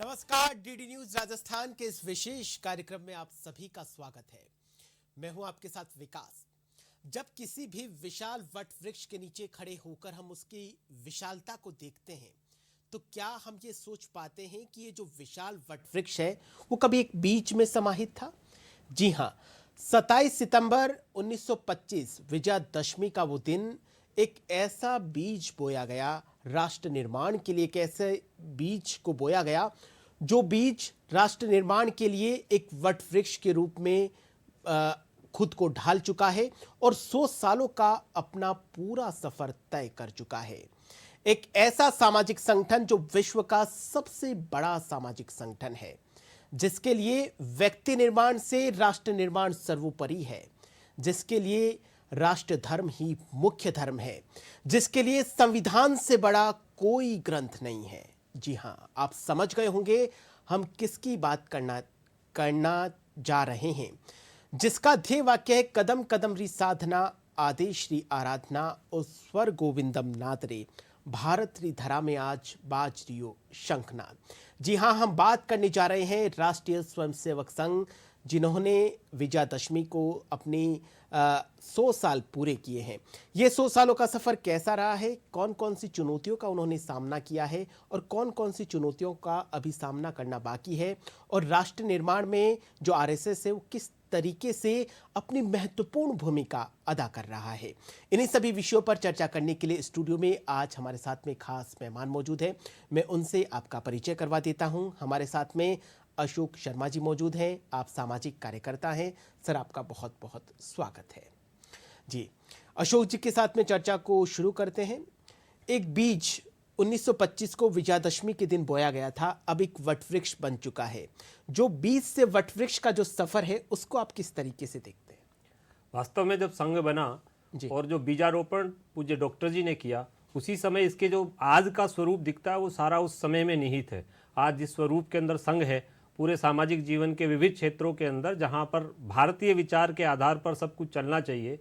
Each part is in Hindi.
नमस्कार, डीडी न्यूज राजस्थान के इस विशेष कार्यक्रम में आप सभी का स्वागत है। मैं हूं आपके साथ विकास। जब किसी भी विशाल वट वृक्ष के नीचे खड़े होकर हम उसकी विशालता को देखते हैं तो क्या हम ये सोच पाते हैं कि ये जो विशाल वट वृक्ष है वो कभी एक बीज में समाहित था? जी हां, 27 सितंबर 1925 विजयादशमी का वो दिन एक ऐसा बीज बोया गया, राष्ट्र निर्माण के लिए एक ऐसे बीज को बोया गया जो बीज राष्ट्र निर्माण के लिए एक वट वृक्ष के रूप में खुद को ढाल चुका है और 100 सालों का अपना पूरा सफर तय कर चुका है। एक ऐसा सामाजिक संगठन जो विश्व का सबसे बड़ा सामाजिक संगठन है, जिसके लिए व्यक्ति निर्माण से राष्ट्र निर्माण सर्वोपरि है, जिसके लिए राष्ट्र धर्म ही मुख्य धर्म है, जिसके लिए संविधान से बड़ा कोई ग्रंथ नहीं है। जी हां, आप समझ गए होंगे हम किसकी बात करना जा रहे हैं, जिसका ध्येय वाक्य है कदम कदम री साधना, आदेश री आराधना और स्वर गोविंदम नाद रे, भारत री धरा में आज बाज रियो शंखनाद। जी हां, हम बात करने जा रहे हैं राष्ट्रीय स्वयंसेवक संघ, जिन्होंने विजयादशमी को अपनी 100 साल पूरे किए हैं। ये 100 सालों का सफर कैसा रहा है, कौन कौन सी चुनौतियों का उन्होंने सामना किया है और कौन कौन सी चुनौतियों का अभी सामना करना बाकी है, और राष्ट्र निर्माण में जो आरएसएस है वो किस तरीके से अपनी महत्वपूर्ण भूमिका अदा कर रहा है। इन्हीं सभी विषयों पर चर्चा करने के लिए स्टूडियो में आज हमारे साथ में खास मेहमान मौजूद हैं। मैं उनसे आपका परिचय करवा देता हूं। हमारे साथ में अशोक शर्मा जी मौजूद हैं। आप सामाजिक कार्यकर्ता हैं। सर, आपका बहुत बहुत स्वागत है। जी, अशोक जी के साथ में चर्चा को शुरू करते हैं। एक बीज 1925 को विजयादशमी के दिन बोया गया था, अब एक वटवृक्ष बन चुका है। जो बीज से वटवृक्ष का जो सफर है उसको आप किस तरीके से देखते हैं? वास्तव में जब संघ बना और जो बीजारोपण पूज्य डॉक्टर जी ने किया, उसी समय इसके जो आज का स्वरूप दिखता है वो सारा उस समय में निहित है। आज जिस स्वरूप के अंदर संघ है, पूरे सामाजिक जीवन के विविध क्षेत्रों के अंदर, जहाँ पर भारतीय विचार के आधार पर सब कुछ चलना चाहिए,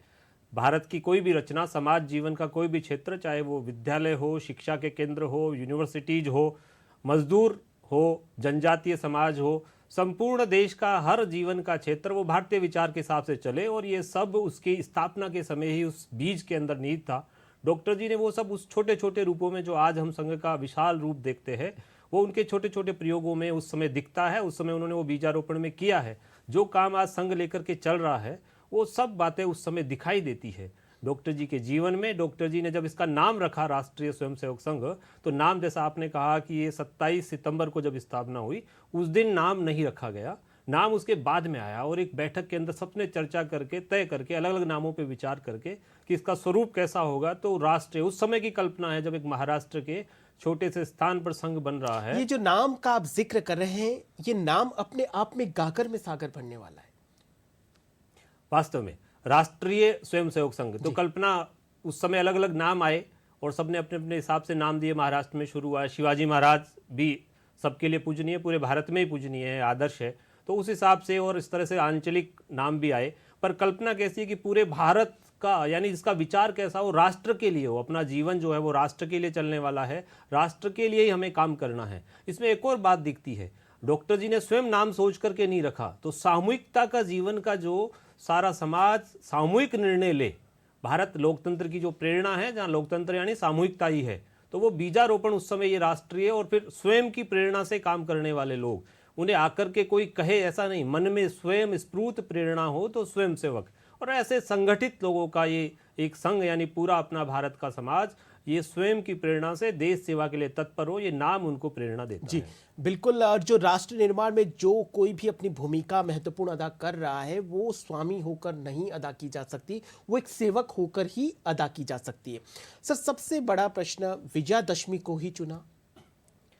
भारत की कोई भी रचना, समाज जीवन का कोई भी क्षेत्र, चाहे वो विद्यालय हो, शिक्षा के केंद्र हो, यूनिवर्सिटीज हो, मजदूर हो, जनजातीय समाज हो, संपूर्ण देश का हर जीवन का क्षेत्र वो भारतीय विचार के हिसाब से चले, और ये सब उसकी स्थापना के समय ही उस बीज के अंदर निहित था। डॉक्टर जी ने वो सब उस छोटे छोटे रूपों में, जो आज हम संघ का विशाल रूप देखते हैं, वो उनके छोटे छोटे प्रयोगों में उस समय दिखता है। उस समय उन्होंने वो बीजारोपण में किया है। जो काम आज संघ लेकर के चल रहा है वो सब बातें उस समय दिखाई देती है डॉक्टर जी के जीवन में। डॉक्टर जी ने जब इसका नाम रखा राष्ट्रीय स्वयंसेवक संघ, तो नाम, जैसा आपने कहा कि ये 27 सितंबर को जब स्थापना हुई, उस दिन नाम नहीं रखा गया, नाम उसके बाद में आया। और एक बैठक के अंदर सबने चर्चा करके, तय करके, अलग अलग नामों पर विचार करके कि इसका स्वरूप कैसा होगा, तो राष्ट्रीय, उस समय की कल्पना है जब एक महाराष्ट्र के छोटे से स्थान पर संघ बन रहा है। ये जो नाम का आप जिक्र कर रहे हैं, ये नाम अपने आप में गागर में सागर बनने वाला है। वास्तव में राष्ट्रीय स्वयंसेवक संघ, तो कल्पना, उस समय अलग अलग नाम आए और सबने अपने अपने हिसाब से नाम दिए। महाराष्ट्र में शुरू हुआ, शिवाजी महाराज भी सबके लिए पूजनीय, पूरे भारत में ही पूजनीय है, आदर्श है, तो उस हिसाब से, और इस तरह से आंचलिक नाम भी आए। पर कल्पना कैसी है कि पूरे भारत का, यानी जिसका विचार कैसा हो, राष्ट्र के लिए हो, अपना जीवन जो है वो राष्ट्र के लिए चलने वाला है, राष्ट्र के लिए ही हमें काम करना है। इसमें एक और बात दिखती है, डॉक्टर जी ने स्वयं नाम सोच करके नहीं रखा, तो सामूहिकता का जीवन का जो सारा समाज सामूहिक निर्णय ले, भारत लोकतंत्र की जो प्रेरणा है, जहाँ लोकतंत्र यानी सामूहिकता ही है, तो वो बीजारोपण उस समय ये राष्ट्रीय, और फिर स्वयं की प्रेरणा से काम करने वाले लोग, उन्हें आकर के कोई कहे ऐसा नहीं, मन में स्वयं स्फूर्त प्रेरणा हो तो स्वयंसेवक, और ऐसे संगठित लोगों का ये एक संघ, यानी पूरा अपना भारत का समाज, ये स्वयं की प्रेरणा से देश सेवा के लिए तत्पर हो, ये नाम उनको प्रेरणा देता है। जी बिल्कुल। और जो राष्ट्र निर्माण में जो कोई भी अपनी भूमिका महत्वपूर्ण अदा कर रहा है, वो स्वामी होकर नहीं अदा की जा सकती, वो एक सेवक होकर ही अदा की जा सकती है। सर, सबसे बड़ा प्रश्न, विजयादशमी को ही चुना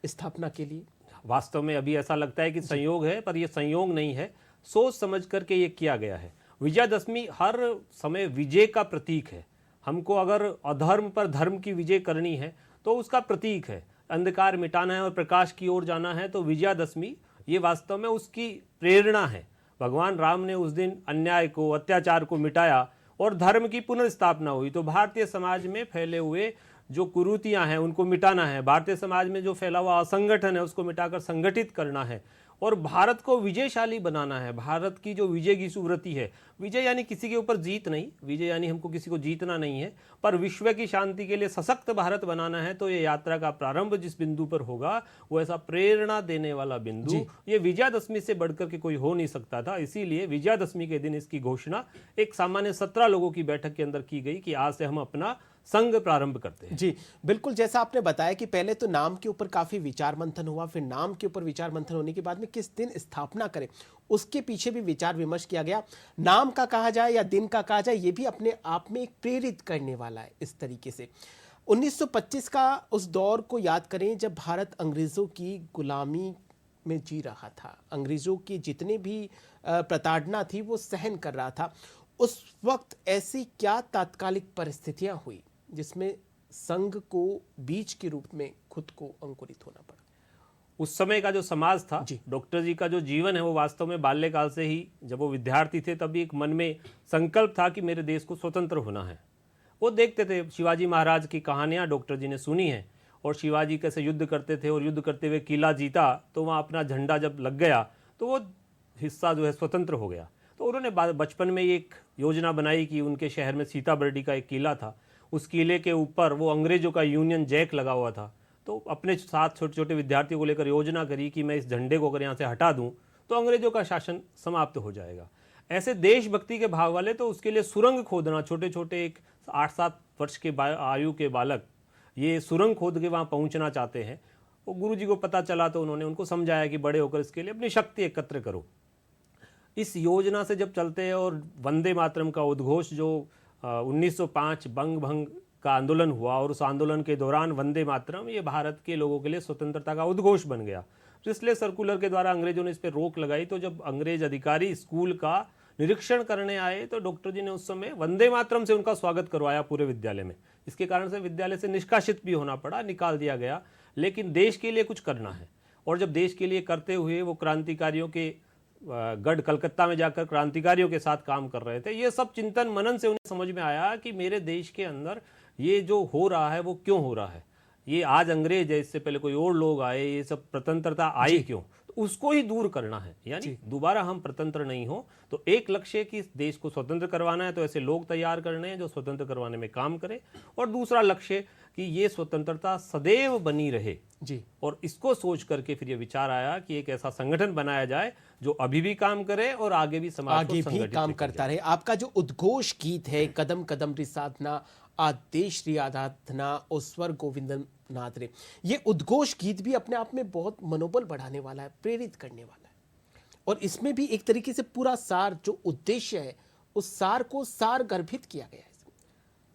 स्थापना के लिए? वास्तव में अभी ऐसा लगता है कि संयोग है, पर यह संयोग नहीं है, सोच समझ करके ये किया गया है। विजयादशमी हर समय विजय का प्रतीक है। हमको अगर अधर्म पर धर्म की विजय करनी है तो उसका प्रतीक है, अंधकार मिटाना है और प्रकाश की ओर जाना है, तो विजयादशमी ये वास्तव में उसकी प्रेरणा है। भगवान राम ने उस दिन अन्याय को, अत्याचार को मिटाया और धर्म की पुनर्स्थापना हुई। तो भारतीय समाज में फैले हुए जो कुरीतियां हैं उनको मिटाना है, भारतीय समाज में जो फैला हुआ असंगठन है उसको मिटाकर संगठित करना है और भारत को विजयशाली बनाना है। भारत की जो विजय की सुवृत्ति है, विजय यानी किसी के ऊपर जीत नहीं, विजय यानी हमको किसी को जीतना नहीं है, पर विश्व की शांति के लिए सशक्त भारत बनाना है। तो ये यात्रा का प्रारंभ जिस बिंदु पर होगा वो ऐसा प्रेरणा देने वाला बिंदु ये विजयादशमी से बढ़कर के कोई हो नहीं सकता था। इसीलिए विजयादशमी के दिन इसकी घोषणा एक सामान्य 17 लोगों की बैठक के अंदर की गई कि आज से हम अपना संघ प्रारंभ करते हैं। जी बिल्कुल, जैसा आपने बताया कि पहले तो नाम के ऊपर काफी विचार मंथन हुआ, फिर नाम के ऊपर विचार मंथन होने के बाद में किस दिन स्थापना करें उसके पीछे भी विचार विमर्श किया गया। नाम का कहा जाए या दिन का कहा जाए, ये भी अपने आप में एक प्रेरित करने वाला है। इस तरीके से 1925 का उस दौर को याद करें जब भारत अंग्रेजों की गुलामी में जी रहा था, अंग्रेजों की जितने भी प्रताड़ना थी वो सहन कर रहा था। उस वक्त ऐसी क्या तात्कालिक परिस्थितियां हुई जिसमें संघ को बीज के रूप में खुद को अंकुरित होना पड़ा? उस समय का जो समाज था, डॉक्टर जी का जो जीवन है वो वास्तव में बाल्यकाल से ही, जब वो विद्यार्थी थे तभी एक मन में संकल्प था कि मेरे देश को स्वतंत्र होना है। वो देखते थे शिवाजी महाराज की कहानियां डॉक्टर जी ने सुनी है और शिवाजी कैसे युद्ध करते थे और युद्ध करते हुए किला जीता, तो वहाँ अपना झंडा जब लग गया तो वो हिस्सा जो है स्वतंत्र हो गया। तो उन्होंने बचपन में एक योजना बनाई कि उनके शहर में सीताबर्डी का एक किला था, उस किले के ऊपर वो अंग्रेजों का यूनियन जैक लगा हुआ था। तो अपने साथ छोटे छोटे विद्यार्थियों को लेकर योजना करी कि मैं इस झंडे को अगर यहाँ से हटा दूँ तो अंग्रेजों का शासन समाप्त हो जाएगा। ऐसे देशभक्ति के भाव वाले तो उसके लिए सुरंग खोदना, छोटे छोटे एक 8-7 वर्ष के आयु के बालक ये सुरंग खोद के वहाँ पहुँचना चाहते हैं। वो गुरुजी को पता चला तो उन्होंने उनको समझाया कि बड़े होकर इसके लिए अपनी शक्ति एकत्र करो। इस योजना से जब चलते हैं और वंदे मातरम का उद्घोष जो 1905 बंग भंग का आंदोलन हुआ और उस आंदोलन के दौरान वंदे मातरम ये भारत के लोगों के लिए स्वतंत्रता का उद्घोष बन गया। तो इसलिए सर्कुलर के द्वारा अंग्रेजों ने इस पर रोक लगाई। तो जब अंग्रेज अधिकारी स्कूल का निरीक्षण करने आए तो डॉक्टर जी ने उस समय वंदे मातरम से उनका स्वागत करवाया पूरे विद्यालय में। इसके कारण से विद्यालय से निष्कासित भी होना पड़ा, निकाल दिया गया। लेकिन देश के लिए कुछ करना है और जब देश के लिए करते हुए वो क्रांतिकारियों के गढ़ कलकत्ता में जाकर क्रांतिकारियों के साथ काम कर रहे थे। ये सब चिंतन मनन से उन्हें समझ में आया कि मेरे देश के अंदर ये जो हो रहा है वो क्यों हो रहा है, ये आज अंग्रेज है, इससे पहले कोई और लोग आए, ये सब स्वतंत्रता आई क्यों, तो उसको ही दूर करना है। यानी दोबारा हम स्वतंत्र नहीं हो। तो एक लक्ष्य कि देश को स्वतंत्र करवाना है तो ऐसे लोग तैयार करने हैं जो स्वतंत्र करवाने में काम करें, और दूसरा लक्ष्य कि ये स्वतंत्रता सदैव बनी रहे जी। और इसको सोच करके फिर ये विचार आया कि एक ऐसा संगठन बनाया जाए जो अभी भी काम करे और आगे भी समाज आगे भी काम करता रहे। आपका जो उद्घोष गीत है, कदम कदम री साधना आदेश री आराधना और स्वर गोविंदन नाथ रे, ये उद्घोष गीत भी अपने आप में बहुत मनोबल बढ़ाने वाला है, प्रेरित करने वाला है। और इसमें भी एक तरीके से पूरा सार जो उद्देश्य है उस सार को सार गर्भित किया गया है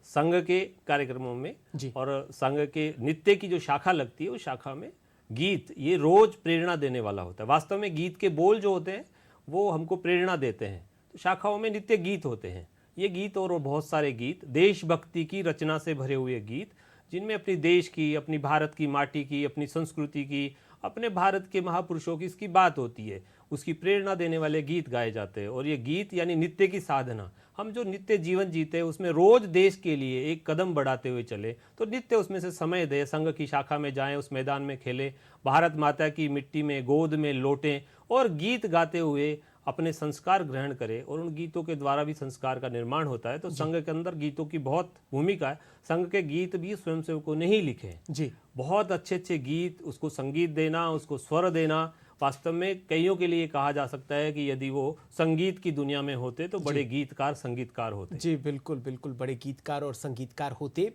संघ के कार्यक्रमों में जी। और संघ के नित्य की जो शाखा लगती है उस शाखा में गीत ये रोज प्रेरणा देने वाला होता है। वास्तव में गीत के बोल जो होते हैं वो हमको प्रेरणा देते हैं। तो शाखाओं में नित्य गीत होते हैं। ये गीत और बहुत सारे गीत देशभक्ति की रचना से भरे हुए गीत, जिनमें अपनी देश की, अपनी भारत की माटी की, अपनी संस्कृति की, अपने भारत के महापुरुषों की इसकी बात होती है, उसकी प्रेरणा देने वाले गीत गाए जाते हैं। और ये गीत यानी नित्य की साधना, हम जो नित्य जीवन जीते हैं उसमें रोज देश के लिए एक कदम बढ़ाते हुए चले, तो नित्य उसमें से समय दे, संघ की शाखा में जाएं, उस मैदान में खेलें, भारत माता की मिट्टी में गोद में लौटें और गीत गाते हुए अपने संस्कार ग्रहण करें। और उन गीतों के द्वारा भी संस्कार का निर्माण होता है। तो संघ के अंदर गीतों की बहुत भूमिका है। संघ के गीत भी स्वयंसेवकों ने ही लिखे हैं जी। बहुत अच्छे अच्छे गीत, उसको संगीत देना, उसको स्वर देना, वास्तव में कईयों के लिए कहा जा सकता है कि यदि वो संगीत की दुनिया में होते तो बड़े गीतकार संगीतकार होते जी। बिल्कुल बिल्कुल, बड़े गीतकार और संगीतकार होते।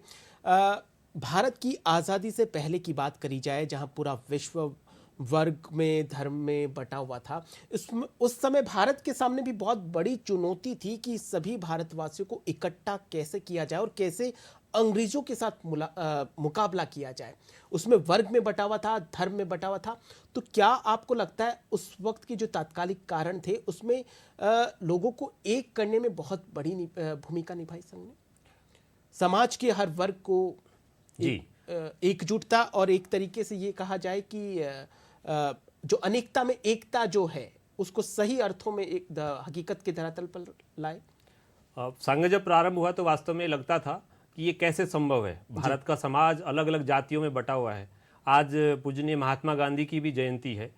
भारत की आज़ादी से पहले की बात करी जाए, जहाँ पूरा विश्व वर्ग में, धर्म में बटा हुआ था, उस समय भारत के सामने भी बहुत बड़ी चुनौती थी कि सभी भारतवासियों को इकट्ठा कैसे किया जाए और कैसे अंग्रेजों के साथ मुकाबला किया जाए। उसमें वर्ग में बटा हुआ था, धर्म में बटा हुआ था। तो क्या आपको लगता है उस वक्त के जो तात्कालिक कारण थे उसमें लोगों को एक करने में बहुत बड़ी भूमिका निभाई संघ ने? समाज के हर वर्ग को एकजुटता और एक तरीके से ये कहा जाए कि जो अनेकता में एकता जो है उसको सही अर्थों में एक हकीकत के धरातल पर लाए। संघ जब प्रारंभ हुआ तो वास्तव में लगता था कि ये कैसे संभव है। भारत का समाज अलग अलग जातियों में बटा हुआ है। आज पूजनीय महात्मा गांधी की भी जयंती है।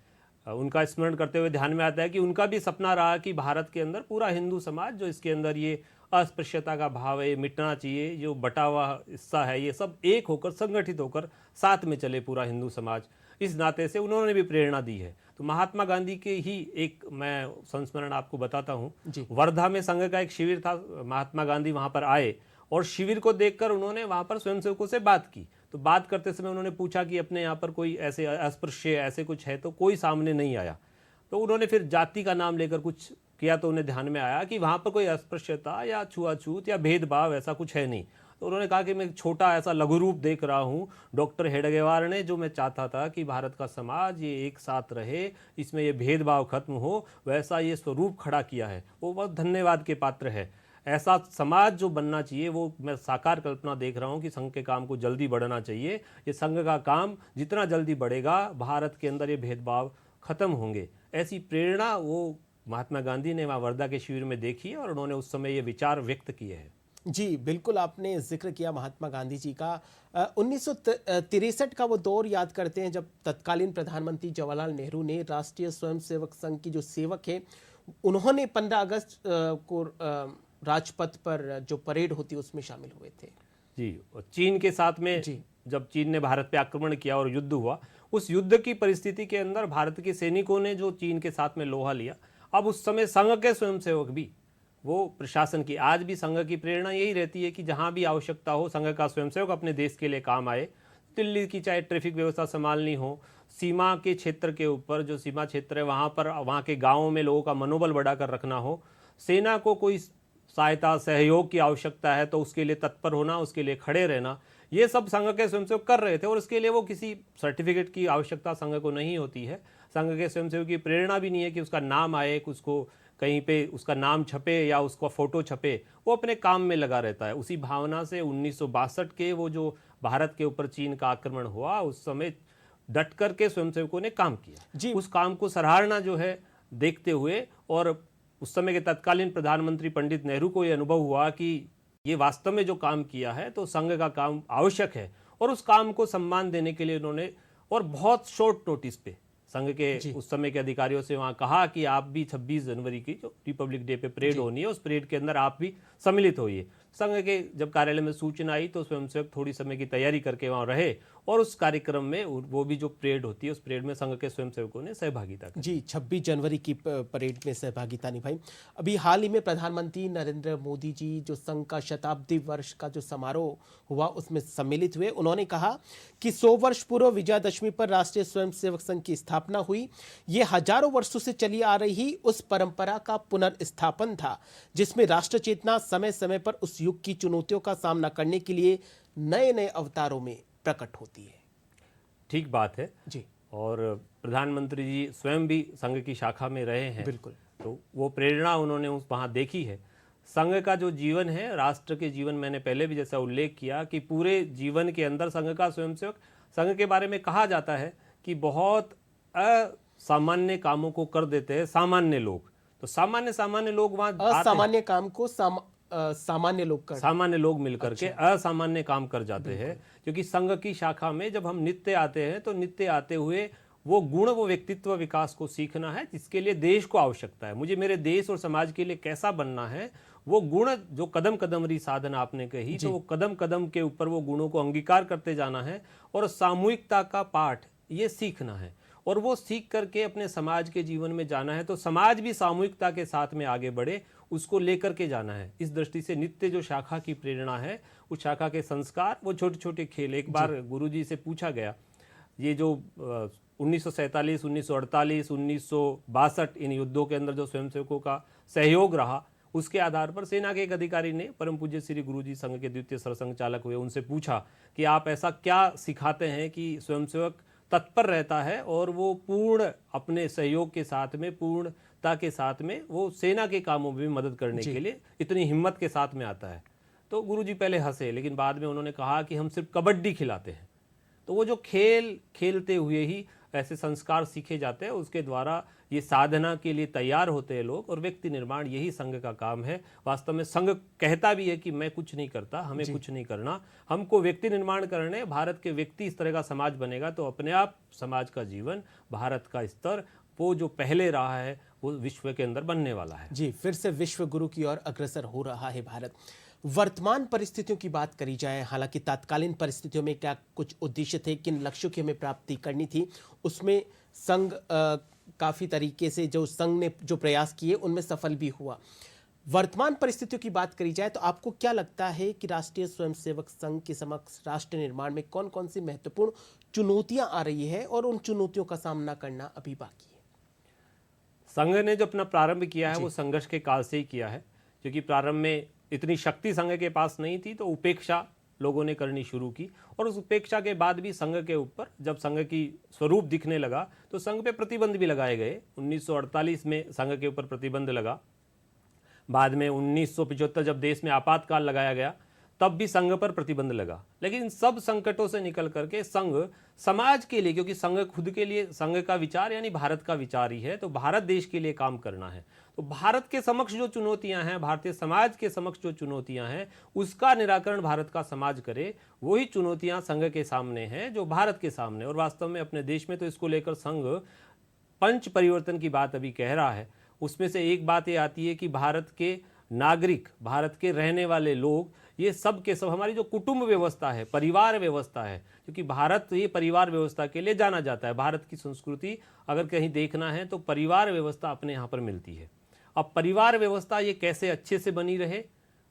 उनका स्मरण करते हुए ध्यान में आता है कि उनका भी सपना रहा कि भारत के अंदर पूरा हिंदू समाज, जो इसके अंदर ये अस्पृश्यता का भाव है, ये मिटना चाहिए, जो बटा हुआ हिस्सा है, ये सब एक होकर संगठित होकर साथ में चले पूरा हिंदू समाज। इस नाते से उन्होंने भी प्रेरणा दी है। तो महात्मा गांधी के ही एक मैं संस्मरण आपको बताता हूँ। वर्धा में संघ का एक शिविर था, महात्मा गांधी वहाँ पर आए और शिविर को देखकर उन्होंने वहाँ पर स्वयंसेवकों से बात की। तो बात करते समय उन्होंने पूछा कि अपने यहाँ पर कोई ऐसे अस्पृश्य ऐसे कुछ है, तो कोई सामने नहीं आया। तो उन्होंने फिर जाति का नाम लेकर कुछ किया, तो उन्हें ध्यान में आया कि वहाँ पर कोई अस्पृश्यता या छुआछूत या भेदभाव ऐसा कुछ है नहीं। तो उन्होंने कहा कि मैं एक छोटा ऐसा लघु रूप देख रहा हूँ डॉक्टर हेडगेवार ने, जो मैं चाहता था कि भारत का समाज ये एक साथ रहे, इसमें ये भेदभाव खत्म हो, वैसा ये स्वरूप खड़ा किया है। वो बहुत धन्यवाद के पात्र है। ऐसा समाज जो बनना चाहिए वो मैं साकार कल्पना देख रहा हूँ कि संघ के काम को जल्दी बढ़ना चाहिए। ये संघ का काम जितना जल्दी बढ़ेगा, भारत के अंदर ये भेदभाव खत्म होंगे। ऐसी प्रेरणा वो महात्मा गांधी ने वहाँ वर्धा के शिविर में देखी है और उन्होंने उस समय ये विचार व्यक्त किए हैं। जी बिल्कुल, आपने जिक्र किया महात्मा गांधी जी का। 1963 का वो दौर याद करते हैं जब तत्कालीन प्रधानमंत्री जवाहरलाल नेहरू ने राष्ट्रीय स्वयंसेवक संघ की जो सेवक है, उन्होंने 15 अगस्त को राजपथ पर जो परेड होती है उसमें शामिल हुए थे। जी, चीन के साथ में जब चीन ने भारत पे आक्रमण किया और युद्ध हुआ, उस युद्ध की परिस्थिति के अंदर भारत के सैनिकों ने जो चीन के साथ में लोहा लिया, अब उस समय संघ के स्वयंसेवक भी वो प्रशासन की, आज भी संघ की प्रेरणा यही रहती है कि जहां भी आवश्यकता हो संघ का स्वयंसेवक अपने देश के लिए काम आए। दिल्ली की चाहे ट्रैफिक व्यवस्था संभालनी हो, सीमा के क्षेत्र के ऊपर जो सीमा क्षेत्र है वहां पर वहां के गाँवों में लोगों का मनोबल बढ़ाकर रखना हो, सेना को कोई सहायता सहयोग की आवश्यकता है तो उसके लिए तत्पर होना, उसके लिए खड़े रहना, ये सब संघ के स्वयंसेवक कर रहे थे। और इसके लिए वो किसी सर्टिफिकेट की आवश्यकता संघ को नहीं होती है। संघ के स्वयंसेवक की प्रेरणा भी नहीं है कि उसका नाम आए, उसको कहीं पे उसका नाम छपे या उसका फोटो छपे, वो अपने काम में लगा रहता है। उसी भावना से 1962 के वो जो भारत के ऊपर चीन का आक्रमण हुआ, उस समय डट करके स्वयंसेवकों ने काम किया। उस काम को सराहना जो है देखते हुए, और उस समय के तत्कालीन प्रधानमंत्री पंडित नेहरू को ये अनुभव हुआ कि ये वास्तव में जो काम किया है तो संघ का काम आवश्यक है, और उस काम को सम्मान देने के लिए उन्होंने और बहुत शॉर्ट नोटिस पे संघ के उस समय के अधिकारियों से वहां कहा कि आप भी 26 जनवरी की जो रिपब्लिक डे पे परेड होनी है, उस परेड के अंदर आप भी सम्मिलित होइए। संघ के जब कार्यालय में सूचना आई तो स्वयंसेवक थोड़ी समय की तैयारी करके वहां रहे, और उस कार्यक्रम में वो भी जो परेड होती है उस परेड में संघ के स्वयंसेवकों ने सहभागिता की। जी, 26 जनवरी की परेड में सहभागिता निभाई। अभी हाल ही में प्रधानमंत्री नरेंद्र मोदी जी जो संघ का शताब्दी वर्ष का जो समारोह हुआ उसमें सम्मिलित हुए। उन्होंने कहा कि 100 वर्ष पूर्व विजयादशमी पर राष्ट्रीय स्वयंसेवक संघ की स्थापना हुई। ये हजारों वर्षों से चली आ रही उस परंपरा का पुनर्स्थापन था जिसमें राष्ट्र चेतना समय समय पर उस युग की चुनौतियों का सामना करने के लिए नए नए अवतारों में प्रकट होती है। ठीक बात है जी। और प्रधानमंत्री जी स्वयं भी संघ की शाखा में रहे हैं, बिल्कुल, तो वो प्रेरणा उन्होंने उस वहाँ देखी है। संघ का जो जीवन है, राष्ट्र के जीवन, मैंने पहले भी जैसा उल्लेख किया कि पूरे जीवन के अंदर संघ का स्वयंसेवक, संघ के बारे में कहा जाता है कि बहुत असामान्य कामों को कर देते हैं सामान्य लोग। तो सामान्य लोग वहाँ असामान्य काम को सामान्य लोग मिलकर के असामान्य काम कर जाते हैं। क्योंकि संघ की शाखा में जब हम नित्य आते हैं तो नित्य आते हुए वो गुण, वो व्यक्तित्व विकास को सीखना है जिसके लिए देश को आवश्यकता है। मुझे मेरे देश और समाज के लिए कैसा बनना है, वो गुण जो कदम कदम री साधना आपने कही, तो वो कदम कदम के ऊपर वो गुणों को अंगीकार करते जाना है और सामूहिकता का पाठ ये सीखना है, और वो सीख करके अपने समाज के जीवन में जाना है। तो समाज भी सामूहिकता के साथ में आगे बढ़े, उसको लेकर के जाना है। इस दृष्टि से नित्य जो शाखा की प्रेरणा है, उस शाखा के संस्कार, वो छोटे छोटे खेल। एक बार गुरुजी से पूछा गया, ये जो 1947, 1948, 1962 इन युद्धों के अंदर जो स्वयंसेवकों का सहयोग रहा, उसके आधार पर सेना के एक अधिकारी ने परम पूज्य श्री गुरुजी संघ के द्वितीय सरसंघ चालक हुए, उनसे पूछा कि आप ऐसा क्या सिखाते हैं कि स्वयंसेवक तत्पर रहता है और वो पूर्ण अपने सहयोग के साथ में, पूर्णता के साथ में वो सेना के कामों में भी मदद करने के लिए इतनी हिम्मत के साथ में आता है। तो गुरुजी पहले हंसे, लेकिन बाद में उन्होंने कहा कि हम सिर्फ कबड्डी खिलाते हैं। तो वो जो खेल खेलते हुए ही ऐसे संस्कार सीखे जाते हैं, उसके द्वारा ये साधना के लिए तैयार होते हैं लोग, और व्यक्ति निर्माण यही संघ का काम है। वास्तव में संघ कहता भी है कि मैं कुछ नहीं करता, हमें कुछ नहीं करना, हमको व्यक्ति निर्माण करने। भारत के व्यक्ति इस तरह का समाज बनेगा तो अपने आप समाज का जीवन, भारत का स्तर वो जो पहले रहा है वो विश्व के अंदर बनने वाला है। जी, फिर से विश्व गुरु की ओर अग्रसर हो रहा है भारत। वर्तमान परिस्थितियों की बात करी जाए, हालांकि तात्कालीन परिस्थितियों में क्या कुछ उद्देश्य थे, किन लक्ष्यों की हमें प्राप्ति करनी थी, उसमें संघ काफी तरीके से जो संघ ने जो प्रयास किए उनमें सफल भी हुआ। वर्तमान परिस्थितियों की बात करी जाए तो आपको क्या लगता है कि राष्ट्रीय स्वयंसेवक संघ के समक्ष राष्ट्र निर्माण में कौन कौन सी महत्वपूर्ण चुनौतियां आ रही है और उन चुनौतियों का सामना करना अभी बाकी है? संघ ने जो अपना प्रारंभ किया है वो संघर्ष के काल से ही किया है, क्योंकि प्रारंभ में इतनी शक्ति संघ के पास नहीं थी, तो उपेक्षा लोगों ने करनी शुरू की। और उस उपेक्षा के बाद भी संघ के ऊपर जब संघ की स्वरूप दिखने लगा तो संघ पे प्रतिबंध भी लगाए गए। 1948 में संघ के ऊपर प्रतिबंध लगा, बाद में 1975 जब देश में आपातकाल लगाया गया तब भी संघ पर प्रतिबंध लगा। लेकिन इन सब संकटों से निकल करके संघ समाज के लिए, क्योंकि संघ खुद के लिए, संघ का विचार यानी भारत का विचार ही है, तो भारत देश के लिए काम करना है। तो भारत के समक्ष जो चुनौतियां हैं, भारतीय समाज के समक्ष जो चुनौतियां हैं, उसका निराकरण भारत का समाज करे। वही चुनौतियां संघ के सामने हैं जो भारत के सामने। और वास्तव में अपने देश में तो इसको लेकर संघ पंच परिवर्तन की बात अभी कह रहा है। उसमें से एक बात ये आती है कि भारत के नागरिक, भारत के रहने वाले लोग, ये सब के सब हमारी जो कुटुंब व्यवस्था है, परिवार व्यवस्था है, क्योंकि भारत ये परिवार व्यवस्था के लिए जाना जाता है। भारत की संस्कृति अगर कहीं देखना है तो परिवार व्यवस्था अपने यहाँ पर मिलती है। अब परिवार व्यवस्था ये कैसे अच्छे से बनी रहे,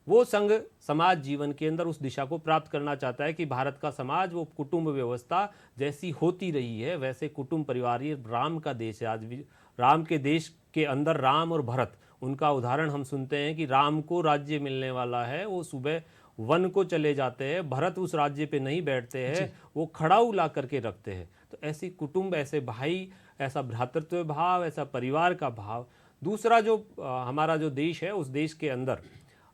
वो संघ समाज जीवन के अंदर उस दिशा को प्राप्त करना चाहता है कि भारत का समाज वो कुटुंब व्यवस्था जैसी होती रही है वैसे कुटुंब परिवार, ये राम का देश है। आज भी राम के देश के अंदर राम और भरत, उनका उदाहरण हम सुनते हैं कि राम को राज्य मिलने वाला है, वो सुबह वन को चले जाते हैं, भरत उस राज्य पे नहीं बैठते हैं, वो खड़ाऊ ला करके रखते हैं। तो ऐसी कुटुंब, ऐसे भाई, ऐसा भ्रातृत्व भाव, ऐसा परिवार का भाव। दूसरा जो हमारा जो देश है, उस देश के अंदर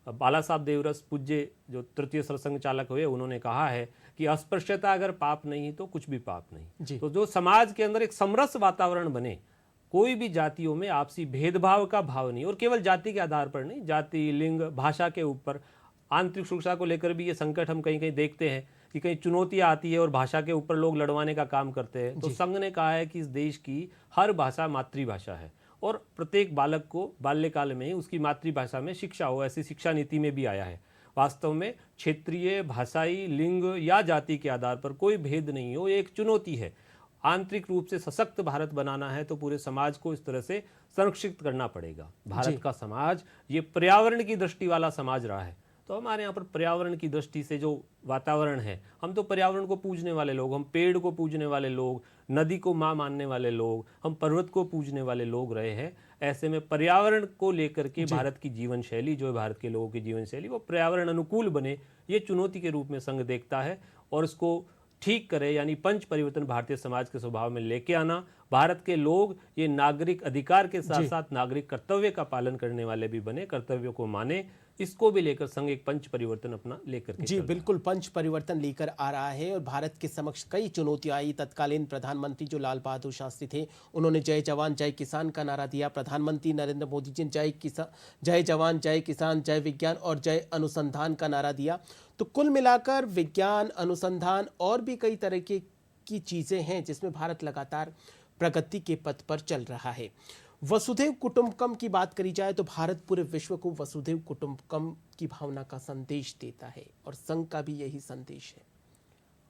बाला साहब देवरस पूज्य जो तृतीय सरसंघ चालक हुए, उन्होंने कहा है कि अस्पृश्यता अगर पाप नहीं तो कुछ भी पाप नहीं। तो जो समाज के अंदर एक समरस वातावरण बने, कोई भी जातियों में आपसी भेदभाव का भाव नहीं, और केवल जाति के आधार पर नहीं, जाति, लिंग, भाषा के ऊपर, आंतरिक सुरक्षा को लेकर भी ये संकट हम कहीं कहीं देखते हैं कि कहीं चुनौतियां आती है और भाषा के ऊपर लोग लड़वाने का काम करते हैं। तो संघ ने कहा है कि इस देश की हर भाषा मातृभाषा है और प्रत्येक बालक को बाल्यकाल में ही उसकी मातृभाषा में शिक्षा हो, ऐसी शिक्षा नीति में भी आया है। वास्तव में क्षेत्रीय, भाषाई, लिंग या जाति के आधार पर कोई भेद नहीं हो, ये एक चुनौती है। आंतरिक रूप से सशक्त भारत बनाना है तो पूरे समाज को इस तरह से संरक्षित करना पड़ेगा। भारत का समाज ये पर्यावरण की दृष्टि वाला समाज रहा है, तो हमारे यहाँ पर पर्यावरण की दृष्टि से जो वातावरण है, हम तो पर्यावरण को पूजने वाले लोग, हम पेड़ को पूजने वाले लोग, नदी को माँ मानने वाले लोग, हम पर्वत को पूजने वाले लोग रहे हैं। ऐसे में पर्यावरण को लेकर के भारत की जीवन शैली, जो है भारत के लोगों की जीवन शैली, वो पर्यावरण अनुकूल बने, ये चुनौती के रूप में संघ देखता है। और इसको ठीक करे, यानी पंच परिवर्तन भारतीय समाज के स्वभाव में लेके आना। भारत के लोग ये नागरिक अधिकार के साथ साथ नागरिक कर्तव्य का पालन करने वाले भी बने, कर्तव्यों को माने, इसको भी लेकर संघ एक पंच परिवर्तन अपना लेकर के जी बिल्कुल पंच परिवर्तन लेकर आ रहा है। और भारत के समक्ष कई चुनौतियां आई। तत्कालीन प्रधानमंत्री जो लाल बहादुर शास्त्री थे, उन्होंने जय जवान जय किसान का नारा दिया। प्रधानमंत्री नरेंद्र मोदी जी ने जय जवान जय किसान जय विज्ञान और जय अनुसंधान का नारा दिया। तो कुल मिलाकर विज्ञान, अनुसंधान और भी कई तरह की चीजें हैं जिसमें भारत लगातार प्रगति के पथ पर चल रहा है। वसुधैव कुटुंबकम की बात करी जाए तो भारत पूरे विश्व को वसुधैव कुटुंबकम की भावना का संदेश देता है और संघ का भी यही संदेश है।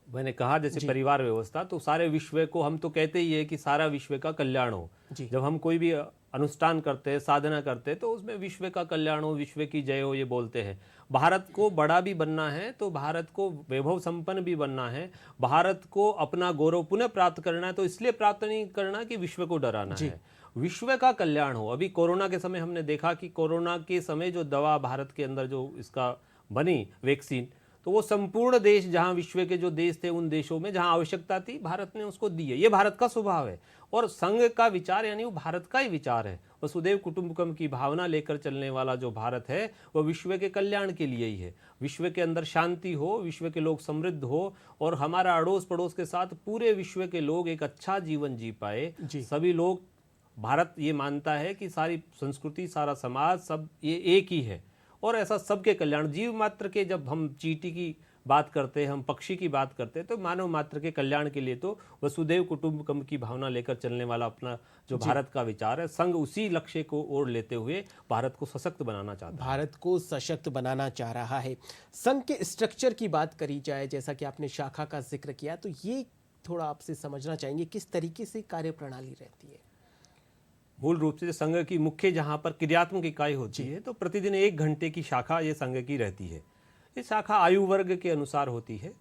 मैंने कहा जैसे परिवार व्यवस्था, तो सारे विश्व को हम तो कहते ही है कि सारा विश्व का कल्याण हो। जब हम कोई भी अनुष्ठान करते हैं, साधना करते हैं, तो उसमें विश्व का कल्याण हो, विश्व की जय हो, ये बोलते हैं। भारत को बड़ा भी बनना है तो भारत को वैभव संपन्न भी बनना है, भारत को अपना गौरव पुनः प्राप्त करना है। तो इसलिए प्राप्त नहीं करना कि विश्व को डराना है, विश्व का कल्याण हो। अभी कोरोना के समय हमने देखा कि कोरोना के समय जो दवा भारत के अंदर जो इसका बनी वैक्सीन, तो वो संपूर्ण देश, जहां विश्व के जो देश थे उन देशों में जहां आवश्यकता थी, भारत ने उसको दी है। ये भारत का स्वभाव है और संघ का विचार यानी वो भारत का ही विचार है। वसुधैव कुटुंबकम की भावना लेकर चलने वाला जो भारत है वह विश्व के कल्याण के लिए ही है। विश्व के अंदर शांति हो, विश्व के लोग समृद्ध हो और हमारा अड़ोस पड़ोस के साथ पूरे विश्व के लोग एक अच्छा जीवन जी पाए, सभी लोग भारत ये मानता है कि सारी संस्कृति, सारा समाज, सब ये एक ही है और ऐसा सबके कल्याण, जीव मात्र के, जब हम चींटी की बात करते हैं, हम पक्षी की बात करते हैं, तो मानव मात्र के कल्याण के लिए तो वसुधैव कुटुंबकम की भावना लेकर चलने वाला अपना जो भारत का विचार है, संघ उसी लक्ष्य को ओर लेते हुए भारत को सशक्त बनाना चाहता है। भारत को सशक्त बनाना चाह रहा है। संघ के स्ट्रक्चर की बात करी जाए, जैसा कि आपने शाखा का जिक्र किया, तो ये थोड़ा आपसे समझना चाहेंगे किस तरीके से कार्य प्रणाली रहती है। मूल रूप से संघ की मुख्य जहाँ पर क्रियात्मक इकाई होती है, तो प्रतिदिन 1 घंटे की शाखा ये संघ की रहती है। ये शाखा आयु वर्ग के अनुसार होती है,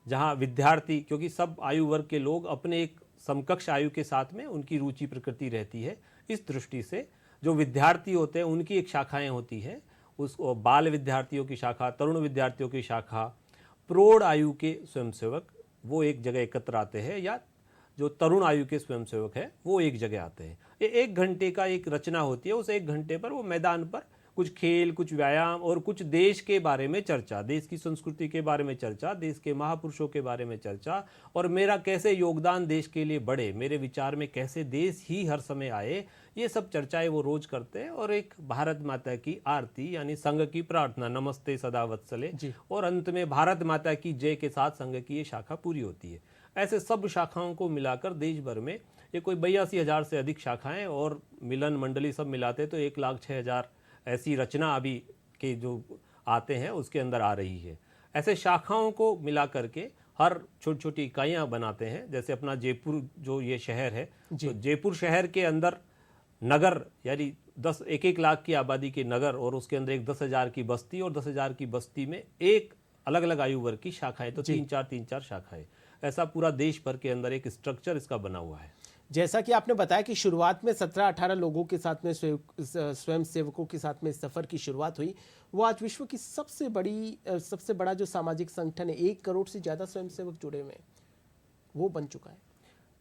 जहाँ विद्यार्थी, क्योंकि सब आयु वर्ग के लोग अपने एक समकक्ष आयु के साथ में उनकी रुचि प्रकृति रहती है, इस दृष्टि से जो विद्यार्थी होते हैं उनकी एक शाखाएं होती है। उस बाल विद्यार्थियों की शाखा, तरुण विद्यार्थियों की शाखा, प्रौढ़ आयु के स्वयंसेवक वो एक जगह एकत्र आते हैं, या जो तरुण आयु के स्वयंसेवक है वो एक जगह आते हैं। ये 1 घंटे का एक रचना होती है। उस 1 घंटे पर वो मैदान पर कुछ खेल, कुछ व्यायाम और कुछ देश के बारे में चर्चा, देश की संस्कृति के बारे में चर्चा, देश के महापुरुषों के बारे में चर्चा, और मेरा कैसे योगदान देश के लिए बढ़े, मेरे विचार में कैसे देश ही हर समय आए, ये सब चर्चाएं वो रोज करते हैं। और एक भारत माता की आरती यानी संघ की प्रार्थना, नमस्ते सदा वत्सले, और अंत में भारत माता की जय के साथ संघ की ये शाखा पूरी होती है। ऐसे सब शाखाओं को मिलाकर देश भर में ये कोई 82,000 से अधिक शाखाएं और मिलन मंडली सब मिलाते तो 1,06,000 ऐसी रचना अभी के जो आते हैं उसके अंदर आ रही है। ऐसे शाखाओं को मिला करके हर छोटी छोटी इकाइयाँ बनाते हैं। जैसे अपना जयपुर जो ये शहर है, तो जयपुर शहर के अंदर नगर यानी 1-1 लाख की आबादी के नगर, और उसके अंदर एक 10,000 की बस्ती, और 10,000 की बस्ती में एक अलग अलग आयु वर्ग की शाखाएं, तो 3-4 शाखाएं। ऐसा पूरा देश भर के अंदर एक स्ट्रक्चर इसका बना हुआ है। जैसा कि आपने बताया कि शुरुआत में 17-18 लोगों के साथ में, स्वयं सेवकों के साथ में इस सफर की शुरुआत हुई, वो आज विश्व की सबसे बड़ा जो सामाजिक संगठन है, 1 करोड़ से ज्यादा स्वयंसेवक जुड़े हुए हैं, वो बन चुका है।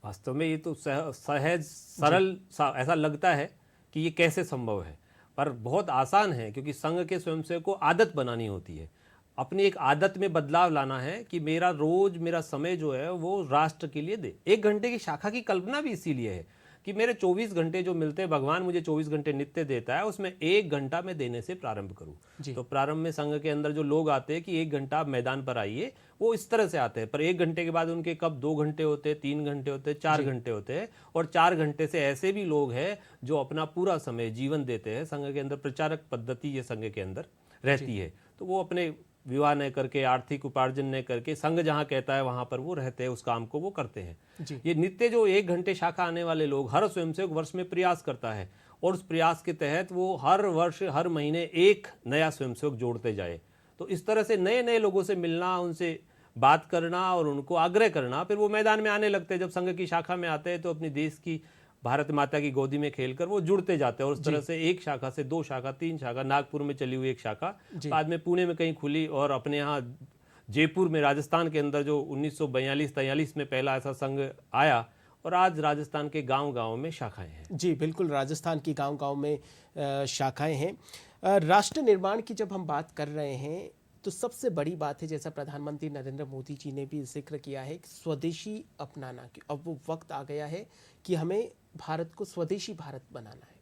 वास्तव में ये तो सहज सरल ऐसा लगता है कि ये कैसे संभव है, पर बहुत आसान है, क्योंकि संघ के स्वयंसेवक को आदत बनानी होती है। अपनी एक आदत में बदलाव लाना है कि मेरा समय जो है वो राष्ट्र के लिए दे। 1 घंटे की शाखा की कल्पना भी इसीलिए है कि मेरे 24 घंटे जो मिलते हैं, भगवान मुझे 24 घंटे नित्य देता है, उसमें 1 घंटा मैं देने से प्रारंभ करूं। तो प्रारंभ में संघ के अंदर जो लोग आते हैं कि 1 घंटा आप मैदान पर आइए, वो इस तरह से आते हैं। पर 1 घंटे के बाद उनके कब 2 घंटे होते हैं, 3 घंटे होते हैं, 4 घंटे होते हैं, और 4 घंटे से ऐसे भी लोग हैं जो अपना पूरा समय जीवन देते हैं। संघ के अंदर प्रचारक पद्धति ये संघ के अंदर रहती है, तो वो अपने विवाह न करके, आर्थिक उपार्जन न करके, संघ जहाँ कहता है वहाँ पर वो रहते हैं, उस काम को वो करते हैं। ये नित्य जो 1 घंटे शाखा आने वाले लोग, हर स्वयंसेवक वर्ष में प्रयास करता है, और उस प्रयास के तहत वो हर वर्ष, हर महीने एक नया स्वयंसेवक जोड़ते जाए। तो इस तरह से नए नए लोगों से मिलना, उनसे बात करना और उनको आग्रह करना, फिर वो मैदान में आने लगते हैं। जब संघ की शाखा में आते हैं तो अपनी देश की, भारत माता की गोदी में खेलकर वो जुड़ते जाते हैं, और उस तरह से 1 शाखा से 2 शाखा, 3 शाखा, नागपुर में चली हुई 1 शाखा, बाद में पुणे में कहीं खुली, और अपने यहाँ जयपुर में, राजस्थान के अंदर जो 1942-43 में पहला ऐसा संघ आया, और आज राजस्थान के गांव-गांव में शाखाएं हैं। जी बिल्कुल, राजस्थान की गांव-गांव में शाखाएं हैं। राष्ट्र निर्माण की जब हम बात कर रहे हैं, तो सबसे बड़ी बात है, जैसा प्रधानमंत्री नरेंद्र मोदी जी ने भी जिक्र किया है, कि स्वदेशी अपनाना। कि अब वो वक्त आ गया है कि हमें भारत को स्वदेशी भारत बनाना है।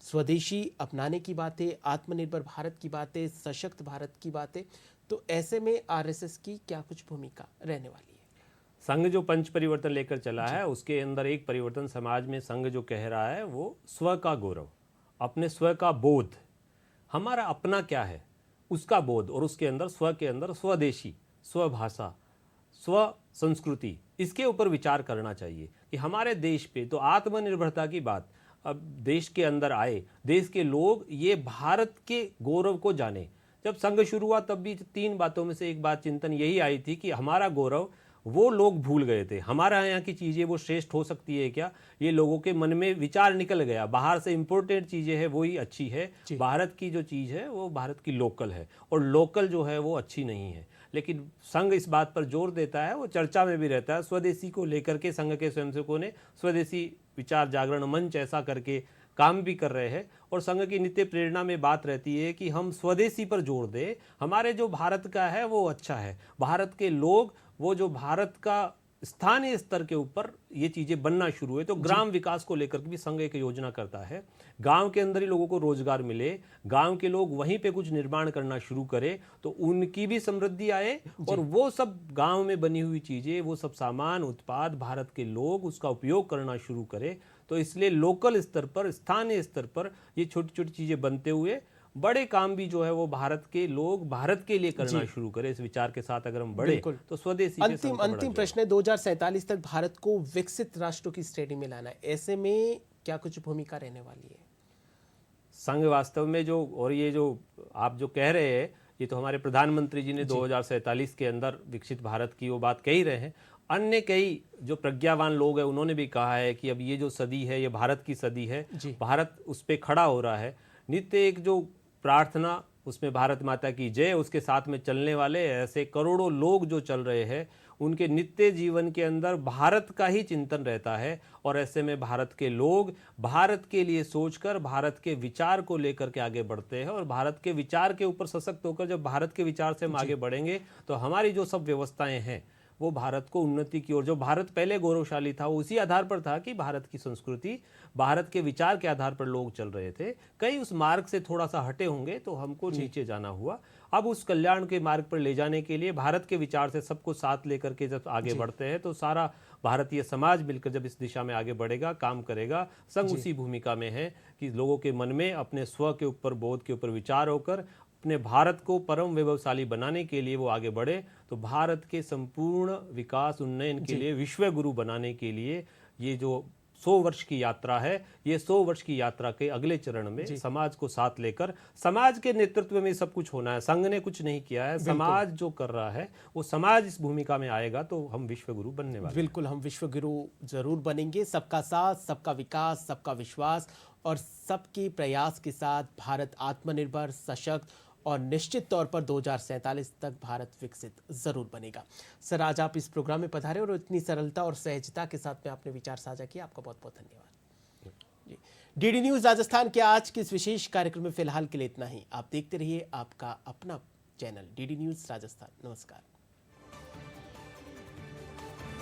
स्वदेशी अपनाने की बातें, आत्मनिर्भर भारत की बातें, सशक्त भारत की बातें, तो ऐसे में आरएसएस की क्या कुछ भूमिका रहने वाली है? संघ जो पंच परिवर्तन लेकर चला है, उसके अंदर एक परिवर्तन समाज में संघ जो कह रहा है, वो स्व का गौरव, अपने स्व का बोध, हमारा अपना क्या है उसका बोध, और उसके अंदर स्व के अंदर स्वदेशी, स्वभाषा, स्व संस्कृति, इसके ऊपर विचार करना चाहिए कि हमारे देश पे तो आत्मनिर्भरता की बात अब देश के अंदर आए, देश के लोग ये भारत के गौरव को जाने। जब संघ शुरू हुआ तब भी 3 बातों में से एक बात चिंतन यही आई थी कि हमारा गौरव वो लोग भूल गए थे। हमारा यहाँ की चीज़ें वो श्रेष्ठ हो सकती है क्या, ये लोगों के मन में विचार निकल गया। बाहर से इम्पोर्टेंट चीज़ें हैं वही अच्छी है, भारत की जो चीज़ है वो भारत की लोकल है, और लोकल जो है वो अच्छी नहीं है। लेकिन संघ इस बात पर जोर देता है, वो चर्चा में भी रहता है। स्वदेशी को लेकर के संघ के स्वयंसेवकों ने स्वदेशी विचार जागरण मंच ऐसा करके काम भी कर रहे हैं, और संघ की नित्य प्रेरणा में बात रहती है कि हम स्वदेशी पर जोर दें। हमारे जो भारत का है वो अच्छा है, भारत के लोग, वो जो भारत का स्थानीय स्तर के ऊपर ये चीजें बनना शुरू हुए। तो ग्राम विकास को लेकर के भी संघ एक योजना करता है, गांव के अंदर ही लोगों को रोजगार मिले, गांव के लोग वहीं पे कुछ निर्माण करना शुरू करें तो उनकी भी समृद्धि आए और वो सब गांव में बनी हुई चीजें, वो सब सामान उत्पाद भारत के लोग उसका उपयोग करना शुरू करें। तो इसलिए लोकल स्तर पर, स्थानीय स्तर पर ये छोटी छोटी चीजें बनते हुए बड़े काम भी जो है वो भारत के लोग भारत के लिए करना शुरू करें। इस विचार के साथ अगर हम बढ़े तो स्वदेशी के संग का अंतिम प्रश्न है, 2047 तक भारत को विकसित राष्ट्रों की श्रेणी में लाना है, ऐसे में क्या कुछ भूमिका रहने वाली है? संघ वास्तव में जो, और ये जो आप जो कह रहे हैं, ये तो हमारे प्रधानमंत्री जी ने 2047 के अंदर विकसित भारत की वो बात कह ही रहे हैं। अन्य कई जो प्रज्ञावान लोग हैं उन्होंने भी कहा है कि अब ये जो सदी है ये भारत की सदी है, भारत उस पे खड़ा हो रहा है। नित्य एक जो प्रार्थना, उसमें भारत माता की जय, उसके साथ में चलने वाले ऐसे करोड़ों लोग जो चल रहे हैं, उनके नित्य जीवन के अंदर भारत का ही चिंतन रहता है। और ऐसे में भारत के लोग भारत के लिए सोचकर भारत के विचार को लेकर के आगे बढ़ते हैं और भारत के विचार के ऊपर सशक्त होकर जब भारत के विचार से हम आगे बढ़ेंगे तो हमारी जो सब व्यवस्थाएं हैं वो भारत को उन्नति की ओर, जो भारत पहले गौरवशाली था वो उसी आधार पर था कि भारत की संस्कृति, भारत के विचार के आधार पर लोग चल रहे थे। कई उस मार्ग से थोड़ा सा हटे होंगे तो हमको नीचे जाना हुआ। अब उस कल्याण के मार्ग पर ले जाने के लिए भारत के विचार से सबको साथ लेकर के जब आगे बढ़ते हैं तो सारा भारतीय समाज मिलकर जब इस दिशा में आगे बढ़ेगा, काम करेगा। संघ उसी भूमिका में है कि लोगों के मन में अपने स्व के ऊपर, बोध के ऊपर विचार होकर अपने भारत को परम वैभवशाली बनाने के लिए वो आगे बढ़े। तो भारत के संपूर्ण विकास उन्नयन के लिए, विश्व गुरु बनाने के लिए ये जो 100 वर्ष की यात्रा है, ये 100 वर्ष की यात्रा के अगले चरण में समाज को साथ लेकर, समाज के नेतृत्व में सब कुछ होना है। संघ ने कुछ नहीं किया है, समाज जो कर रहा है वो समाज इस भूमिका में आएगा तो हम विश्व गुरु बनने वाले। बिल्कुल, हम विश्व गुरु जरूर बनेंगे। सबका साथ, सबका विकास, सबका विश्वास और सबके प्रयास के साथ भारत आत्मनिर्भर, सशक्त और निश्चित तौर पर 2047 तक भारत विकसित जरूर बनेगा। सर, आज आप इस प्रोग्राम में पधारे और इतनी सरलता और सहजता के साथ में आपने विचार साझा किया, आपका बहुत बहुत धन्यवाद। डीडी न्यूज राजस्थान के आज के इस विशेष कार्यक्रम में फिलहाल के लिए इतना ही। आप देखते रहिए आपका अपना चैनल डीडी न्यूज राजस्थान। नमस्कार।